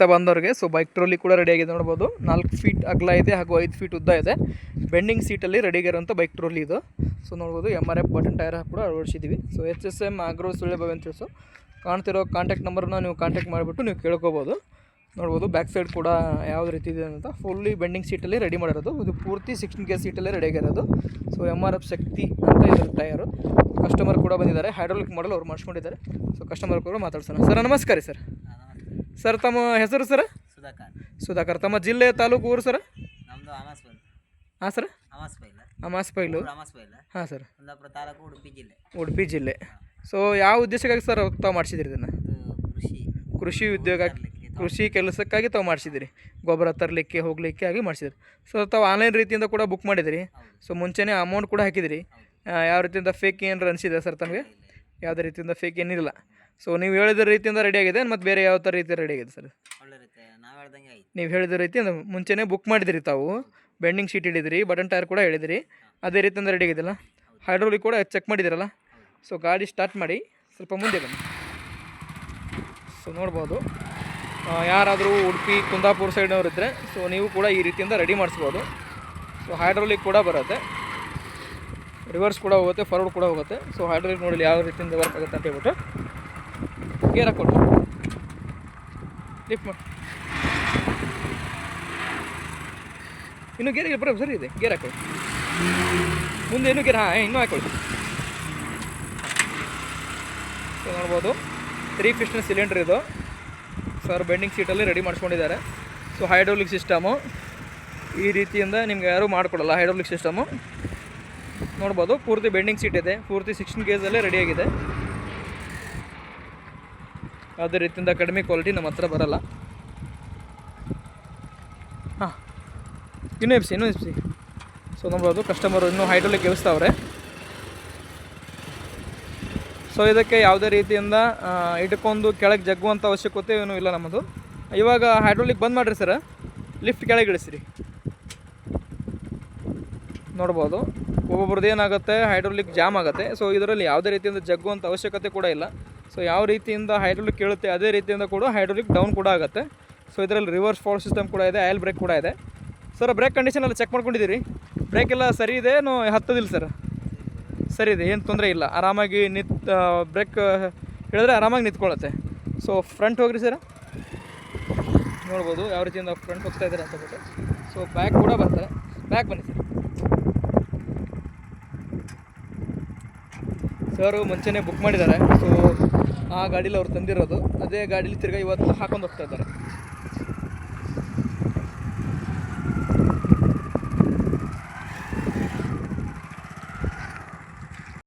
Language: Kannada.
ಬಂದವ್ರಿಗೆ ಸೊ ಬೈಕ್ ಟ್ರೋಲಿ ಕೂಡ ರೆಡಿ ಆಗಿದೆ ನೋಡ್ಬೋದು. 4 ಫೀಟ್ ಅಗಲ ಇದೆ ಹಾಗೂ 5 ಫೀಟ್ ಉದ್ದ ಇದೆ. ಬೆಂಡಿಂಗ್ ಸೀಟಲ್ಲಿ ರೆಡಿ ಆಗಿರೋಂಥ ಬೈಕ್ ಟ್ರೋಲಿ ಇದು. ಸೊ ನೋಡ್ಬೋದು MRF ಬಟನ್ ಟೈರ್ ಕೂಡ ಅಳವಡಿಸಿದ್ದೀವಿ. ಸೊ HSM ಆಗ್ರೋ ಸುಳ್ಳೆಬಾವಿ ಅಂತ ತಿಳಿಸು ಕಾಣ್ತಿರೋ ಕಾಂಟ್ಯಾಕ್ಟ್ ನಂಬರ್ನ ನೀವು ಕಾಂಟ್ಯಾಕ್ಟ್ ಮಾಡಿಬಿಟ್ಟು ನೀವು ಕೇಳ್ಕೊಬೋದು. ನೋಡ್ಬೋದು ಬ್ಯಾಕ್ ಸೈಡ್ ಕೂಡ ಯಾವ ರೀತಿ ಇದೆ ಅಂತ ಫುಲ್ಲಿ ಬೆಂಡಿಂಗ್ ಸೀಟಲ್ಲಿ ರೆಡಿ ಮಾಡಿರೋದು. ಇದು ಪೂರ್ತಿ 16 ಗೇರ್ ಸೀಟಲ್ಲೇ ರೆಡಿ ಆಗಿರೋದು. ಸೊ MRF ಶಕ್ತಿ ಅಂತ ಇದ್ರ ಟೈರು. ಕಸ್ಟಮರ್ ಕೂಡ ಬಂದಿದ್ದಾರೆ, ಹೈಡ್ರಾಲಿಕ್ ಮಾಡಲ್ ಅವ್ರು ಮಾಡಿಸ್ಕೊಂಡಿದ್ದಾರೆ. ಸೊ ಕಸ್ಟಮರ್ ಕೂಡ ಮಾತಾಡ್ಸೋಣ. ಸರ್ ನಮಸ್ಕಾರ ಸರ್. ಸರ್ ತಮ್ಮ ಹೆಸರು ಸರ್? ಸುಧಾಕರ್. ತಮ್ಮ ಜಿಲ್ಲೆ, ತಾಲೂಕು, ಊರು ಸರ್? ನಮ್ಮದು ಅಮಾಸ್ಪೈಲ್. ಹಾಂ ಸರ್, ಅಮಾಸ್ಪೈಲು. ಹಾಂ ಸರ್, ಕುಂದಾಪುರ ತಾಲೂಕು, ಉಡುಪಿ ಜಿಲ್ಲೆ. ಉಡುಪಿ ಜಿಲ್ಲೆ. ಸೊ ಯಾವ ಉದ್ದೇಶಕ್ಕಾಗಿ ಸರ್ ತಾವು ಮಾಡಿಸಿದಿರಿ ಇದನ್ನು? ಕೃಷಿ ಉದ್ಯೋಗ, ಕೃಷಿ ಕೆಲಸಕ್ಕಾಗಿ ತಾವು ಮಾಡಿಸಿದಿರಿ, ಗೊಬ್ಬರ ತರಲಿಕ್ಕೆ ಹೋಗಲಿಕ್ಕೆ ಆಗಿ ಮಾಡಿಸಿದ್ರಿ. ಸೊ ತಾವು ಆನ್ಲೈನ್ ರೀತಿಯಿಂದ ಕೂಡ ಬುಕ್ ಮಾಡಿದಿರಿ. ಸೊ ಮುಂಚೆನೇ ಅಮೌಂಟ್ ಕೂಡ ಹಾಕಿದಿರಿ. ಯಾವ ರೀತಿಯಿಂದ ಫೇಕ್ ಏನಾರು ಅನಿಸಿದೆ ಸರ್ ತಮಗೆ? ಯಾವುದೇ ರೀತಿಯಿಂದ ಫೇಕ್ ಏನಿಲ್ಲ. ಸೊ ನೀವು ಹೇಳಿದ ರೀತಿಯಿಂದ ರೆಡಿ ಆಗಿದೆ ಮತ್ತು ಬೇರೆ ಯಾವ ಥರ ರೀತಿ ರೆಡಿ ಆಗಿದೆ ಸರ್? ನೀವು ಹೇಳಿದ ರೀತಿಯಿಂದ ಮುಂಚೆನೇ ಬುಕ್ ಮಾಡಿದಿರಿ, ತಾವು ಬೆಂಡಿಂಗ್ ಶೀಟ್ ಹಿಡಿದಿರಿ, ಬಟನ್ ಟೈರ್ ಕೂಡ ಹೇಳಿದಿರಿ, ಅದೇ ರೀತಿಯಿಂದ ರೆಡಿ ಆಗಿದೆಯಲ್ಲ. ಹೈಡ್ರೋಲಿಕ್ ಕೂಡ ಚೆಕ್ ಮಾಡಿದಿರಲ್ಲ. ಸೊ ಗಾಡಿ ಸ್ಟಾರ್ಟ್ ಮಾಡಿ ಸ್ವಲ್ಪ ಮುಂದೆ ಬನ್ನಿ. ಸೊ ನೋಡ್ಬೋದು, ಯಾರಾದರೂ ಉಡುಪಿ ಕುಂದಾಪುರ ಸೈಡ್ನವ್ರು ಇದ್ದರೆ ಸೊ ನೀವು ಕೂಡ ಈ ರೀತಿಯಿಂದ ರೆಡಿ ಮಾಡಿಸ್ಬೋದು. ಸೊ ಹೈಡ್ರೋಲಿಕ್ ಕೂಡ ಬರುತ್ತೆ, ರಿವರ್ಸ್ ಕೂಡ ಹೋಗುತ್ತೆ, ಫಾರ್ವರ್ಡ್ ಕೂಡ ಹೋಗುತ್ತೆ. ಸೊ ಹೈಡ್ರೋಲಿಕ್ ನೋಡಿ ಯಾವ ರೀತಿಯಿಂದ ವರ್ಕ್ ಆಗುತ್ತೆ ಅಂತ ಹೇಳ್ಬಿಟ್ಟು ಗೇರ್ ಹಾಕ್ಕೊಟ್ಟು ಲಿಫ್ಟ್ ಮಾಡಿ. ಇನ್ನೂ ಗೇರಿಗೆ ಬರೋ ಸರಿ ಇದೆ, ಗೇರ್ ಹಾಕೊಳ್ಳಿ ಮುಂದೆ. ಇನ್ನೂ ಗೇರ್ ಇನ್ನೂ ಹಾಕೊಳ್ಳಿ. ಸೊ ನೋಡ್ಬೋದು 3 ಪಿಸ್ಟನ್ ಸಿಲಿಂಡ್ರ್ ಇದು ಸರ್. ಬೆಂಡಿಂಗ್ ಸೀಟಲ್ಲಿ ರೆಡಿ ಮಾಡಿಸ್ಕೊಂಡಿದ್ದಾರೆ. ಸೊ ಹೈಡ್ರೋಲಿಕ್ ಸಿಸ್ಟಮು ಈ ರೀತಿಯಿಂದ ನಿಮ್ಗೆ ಯಾರೂ ಮಾಡಿಕೊಡಲ್ಲ. ಹೈಡ್ರೋಲಿಕ್ ಸಿಸ್ಟಮು ನೋಡ್ಬೋದು, ಪೂರ್ತಿ ಬೆಂಡಿಂಗ್ ಸೀಟ್ ಇದೆ, ಪೂರ್ತಿ 16 ಗೇಜಲ್ಲೇ ರೆಡಿಯಾಗಿದೆ. ಯಾವುದೇ ರೀತಿಯಿಂದ ಕಡಿಮೆ ಕ್ವಾಲಿಟಿ ನಮ್ಮ ಹತ್ರ ಬರಲ್ಲ. ಹಾಂ, ಇನ್ನೂ ಎಬ್ಸಿ. ಸೊ ನೋಡ್ಬೋದು, ಕಸ್ಟಮರು ಇನ್ನೂ ಹೈಡ್ರೋಲಿಕ್ ಎಬ್ಸ್ತಾವ್ರೆ. ಸೊ ಇದಕ್ಕೆ ಯಾವುದೇ ರೀತಿಯಿಂದ ಇಟ್ಕೊಂಡು ಕೆಳಗೆ ಜಗ್ಗುವಂಥ ಅವಶ್ಯಕತೆ ಏನೂ ಇಲ್ಲ ನಮ್ಮದು. ಇವಾಗ ಹೈಡ್ರೋಲಿಕ್ ಬಂದ್ ಮಾಡಿರಿ ಸರ್, ಲಿಫ್ಟ್ ಕೆಳಗೆ ಇಳಿಸಿರಿ. ನೋಡ್ಬೋದು, ಒಬ್ಬೊಬ್ರದ್ದು ಏನಾಗುತ್ತೆ, ಹೈಡ್ರೋಲಿಕ್ ಜಾಮ್ ಆಗುತ್ತೆ. ಸೊ ಇದರಲ್ಲಿ ಯಾವುದೇ ರೀತಿಯಿಂದ ಜಗ್ಗುವಂಥ ಅವಶ್ಯಕತೆ ಕೂಡ ಇಲ್ಲ. ಸೊ ಯಾವ ರೀತಿಯಿಂದ ಹೈಡ್ರೋಲಿಕ್ ಕೇಳುತ್ತೆ ಅದೇ ರೀತಿಯಿಂದ ಕೂಡ ಹೈಡ್ರೋಲಿಕ್ ಡೌನ್ ಕೂಡ ಆಗುತ್ತೆ. ಸೊ ಇದರಲ್ಲಿ ರಿವರ್ಸ್ ಫಾಲ್ ಸಿಸ್ಟಮ್ ಕೂಡ ಇದೆ, ಆಯಿಲ್ ಬ್ರೇಕ್ ಕೂಡ ಇದೆ. ಸರ್ ಬ್ರೇಕ್ ಕಂಡೀಷನ್ ಎಲ್ಲ ಚೆಕ್ ಮಾಡ್ಕೊಂಡಿದ್ದೀರಿ? ಬ್ರೇಕ್ ಎಲ್ಲ ಸರಿ ಇದೆ, ಹತ್ತದಿಲ್ಲ ಸರ್? ಸರಿ ಇದೆ, ಏನು ತೊಂದರೆ ಇಲ್ಲ. ಆರಾಮಾಗಿ ಬ್ರೇಕ್ ಹೇಳಿದ್ರೆ ಆರಾಮಾಗಿ ನಿಂತ್ಕೊಳ್ಳುತ್ತೆ. ಸೊ ಫ್ರಂಟ್ ಹೋಗ್ರಿ ಸರ್, ನೋಡ್ಬೋದು ಯಾವ ರೀತಿಯಿಂದ ಫ್ರಂಟ್ ಹೋಗ್ತಾ ಇದ್ದಾರೆ ಅಂತ ಬಿಟ್ಟು. ಸೊ ಬ್ಯಾಕ್ ಕೂಡ ಬರ್ತಾರೆ, ಬ್ಯಾಕ್ ಬನ್ನಿ ಸರ್. ಸರು ಮುಂಚೆನೇ ಬುಕ್ ಮಾಡಿದ್ದಾರೆ. ಸೊ ಆ ಗಾಡೀಲಿ ಅವ್ರು ತಂದಿರೋದು, ಅದೇ ಗಾಡೀಲಿ ತಿರ್ಗಿ ಇವತ್ತು ಹಾಕೊಂಡು ಹೋಗ್ತಾ ಇದ್ದಾರೆ.